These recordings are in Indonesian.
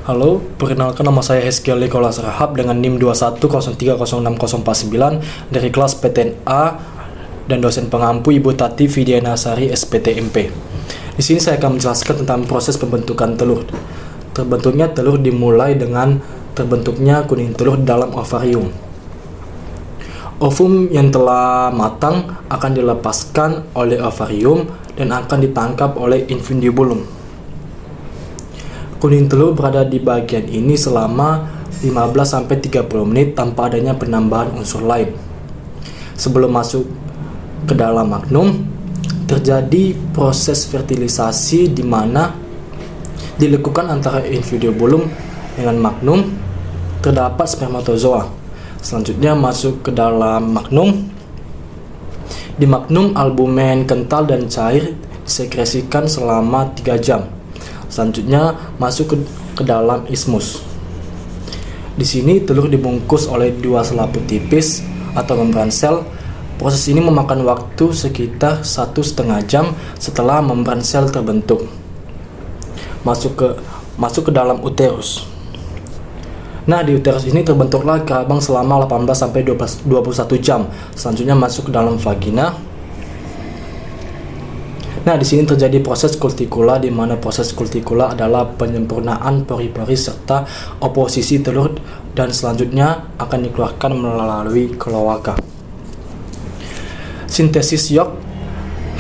Halo, perkenalkan nama saya Hezkiel Nicholas Rahab dengan NIM 21030604 dari kelas PTNA dan dosen pengampu Ibu Tati Vidiana Sari SPTMP. Di sini saya akan menjelaskan tentang proses pembentukan telur. Terbentuknya telur dimulai dengan terbentuknya kuning telur dalam ovarium. Ovum yang telah matang akan dilepaskan oleh ovarium dan akan ditangkap oleh infundibulum. Kuning telur berada di bagian ini selama 15-30 menit tanpa adanya penambahan unsur lain. Sebelum masuk ke dalam magnum, terjadi proses fertilisasi di mana dilakukan antara infundibulum dengan magnum. Terdapat spermatozoa. Selanjutnya masuk ke dalam magnum. Di magnum, albumen kental dan cair disekresikan selama 3 jam. Selanjutnya masuk ke dalam ismus. Di sini telur dibungkus oleh 2 selaput tipis atau membran sel. Proses ini memakan waktu sekitar 1,5 jam setelah membran sel terbentuk. Masuk ke dalam uterus. Nah, di uterus ini terbentuklah gerabang selama 18-21 jam. Selanjutnya masuk ke dalam vagina. Nah, di sini terjadi proses kultikula, di mana proses kultikula adalah penyempurnaan pori-pori serta oposisi telur dan selanjutnya akan dikeluarkan melalui kloaka. Sintesis yolk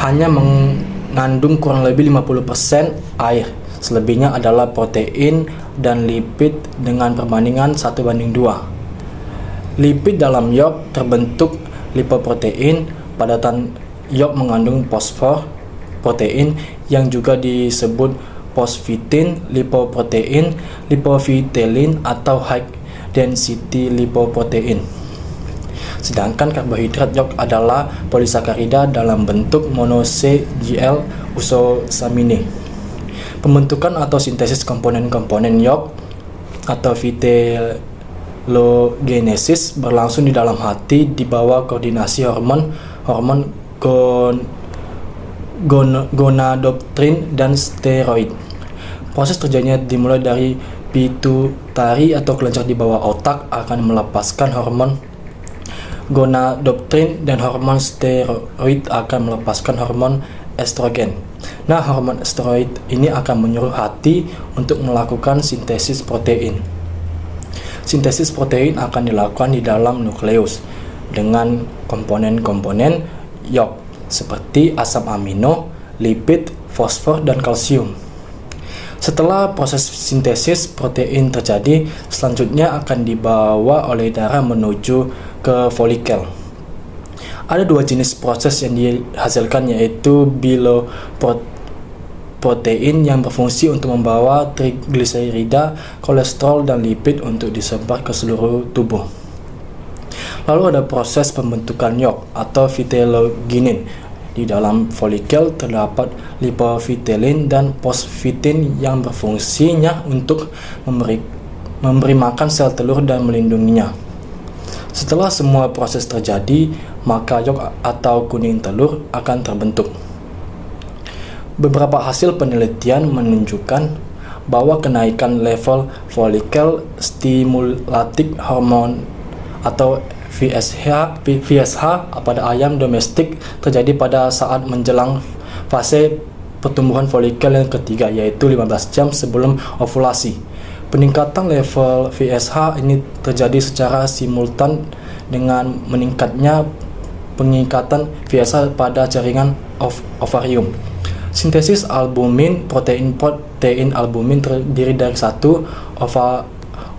hanya mengandung kurang lebih 50% air. Selebihnya adalah protein dan lipid dengan perbandingan 1:2. Lipid dalam yolk terbentuk lipoprotein. Padatan yolk mengandung fosfor, protein yang juga disebut fosfitin, lipoprotein, lipofitelin atau high density lipoprotein. Sedangkan karbohidrat yolk adalah polisakarida dalam bentuk mono-CGL usosamine. Pembentukan atau sintesis komponen-komponen yolk atau vitellogenesis berlangsung di dalam hati di bawah koordinasi hormon gonadotropin dan steroid. Proses terjadinya dimulai dari pituitari atau kelenjar di bawah otak akan melepaskan hormon gonadotropin dan hormon steroid akan melepaskan hormon estrogen. Nah, hormon steroid ini akan menyuruh hati untuk melakukan sintesis protein. Sintesis protein akan dilakukan di dalam nukleus dengan komponen-komponen yolk seperti asam amino, lipid, fosfor, dan kalsium. Setelah proses sintesis protein terjadi, selanjutnya akan dibawa oleh darah menuju ke folikel. Ada 2 jenis proses yang dihasilkan, yaitu biloprotein yang berfungsi untuk membawa trigliserida, kolesterol, dan lipid untuk disebar ke seluruh tubuh. Lalu ada proses pembentukan yolk atau vitelloginin. Di dalam folikel terdapat lipofitelin dan fosfitin yang berfungsinya untuk memberi makan sel telur dan melindunginya. Setelah semua proses terjadi, maka yolk atau kuning telur akan terbentuk. Beberapa hasil penelitian menunjukkan bahwa kenaikan level folikel stimulating hormone atau VSH pada ayam domestik terjadi pada saat menjelang fase pertumbuhan folikel yang ketiga, yaitu 15 jam sebelum ovulasi. Peningkatan level VSH ini terjadi secara simultan dengan meningkatnya pengikatan VSH pada jaringan ovarium. Sintesis albumin, protein albumin terdiri dari 1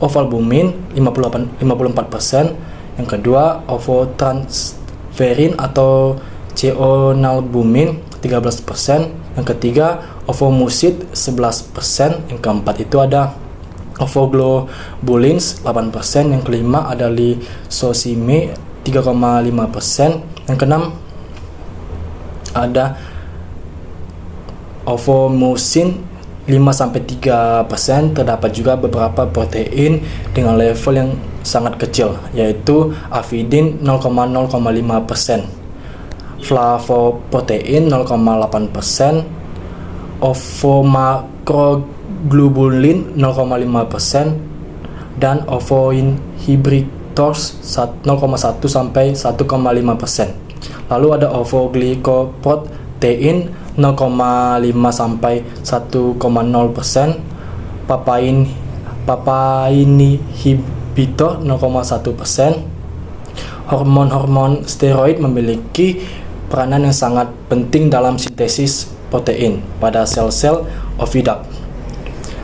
ovalbumin 54%, yang kedua ovotransferin atau ceonalbumin 13%, yang ketiga ovomucin 11%, yang keempat itu ada ovoglobulins 8%, yang kelima ada lisosime 3,5%, yang keenam ada ovomucin 5-3%. Terdapat juga beberapa protein dengan level yang sangat kecil, yaitu avidin 0,05%, flavoprotein 0,8%, ovomakro globulin 0,5% dan ovoinhibitors 0,1 sampai 1,5%. Lalu ada ovoglycoprotein 0,5 sampai 1,0%, papainhibitor 0,1%. Hormon-hormon steroid memiliki peranan yang sangat penting dalam sintesis protein pada sel-sel oviduct.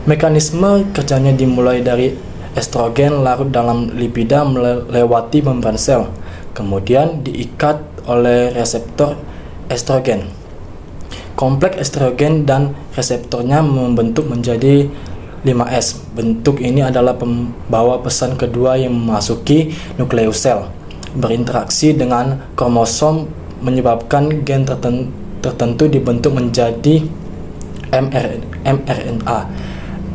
Mekanisme kerjanya dimulai dari estrogen larut dalam lipida melewati membran sel, kemudian diikat oleh reseptor estrogen. Kompleks estrogen dan reseptornya membentuk menjadi 5S. Bentuk ini adalah pembawa pesan kedua yang memasuki nukleus sel, berinteraksi dengan kromosom menyebabkan gen tertentu dibentuk menjadi mRNA.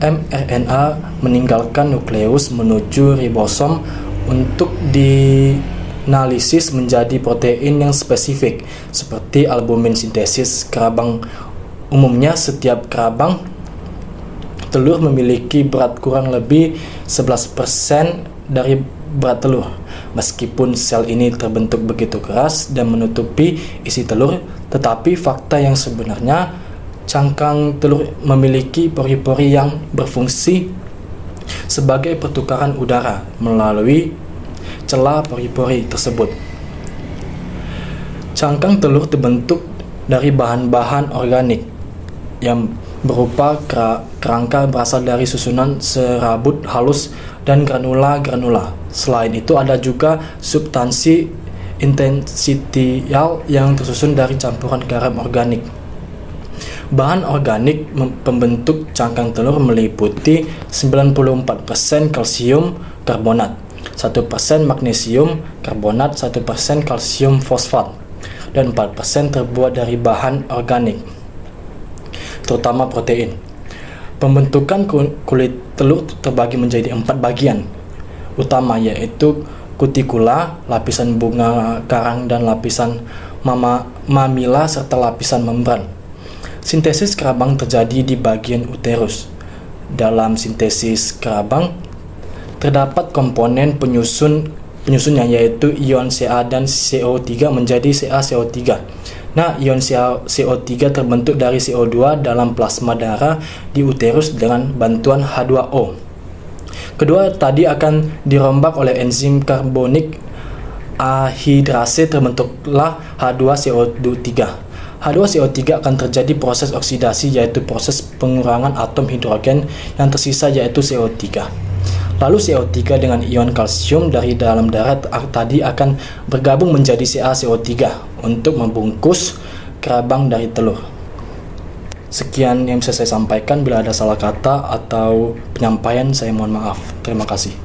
mRNA meninggalkan nukleus menuju ribosom untuk dianalisis menjadi protein yang spesifik seperti albumin sintesis kerabang. Umumnya setiap kerabang telur memiliki berat kurang lebih 11% dari berat telur. Meskipun sel ini terbentuk begitu keras dan menutupi isi telur, tetapi fakta yang sebenarnya cangkang telur memiliki pori-pori yang berfungsi sebagai pertukaran udara melalui celah pori-pori tersebut. Cangkang telur terbentuk dari bahan-bahan organik yang berupa kerangka berasal dari susunan serabut halus dan granula-granula. Selain itu ada juga substansi interstitial yang tersusun dari campuran garam organik. Bahan organik pembentuk cangkang telur meliputi 94% kalsium karbonat, 1% magnesium karbonat, 1% kalsium fosfat, dan 4% terbuat dari bahan organik, terutama protein. Pembentukan kulit telur terbagi menjadi 4 bagian utama, yaitu kutikula, lapisan bunga karang dan lapisan mamila serta lapisan membran. Sintesis kerabang terjadi di bagian uterus. Dalam sintesis kerabang terdapat komponen penyusunnya, yaitu ion Ca dan CO3 menjadi CaCO3. Nah, ion CO3 terbentuk dari CO2 dalam plasma darah di uterus dengan bantuan H2O. Kedua tadi akan dirombak oleh enzim karbonik ahidrase, terbentuklah H2CO3. H2CO3 akan terjadi proses oksidasi, yaitu proses pengurangan atom hidrogen yang tersisa, yaitu CO3. Lalu CO3 dengan ion kalsium dari dalam darah tadi akan bergabung menjadi CaCO3 untuk membungkus kerabang dari telur. Sekian yang bisa saya sampaikan. Bila ada salah kata atau penyampaian, saya mohon maaf. Terima kasih.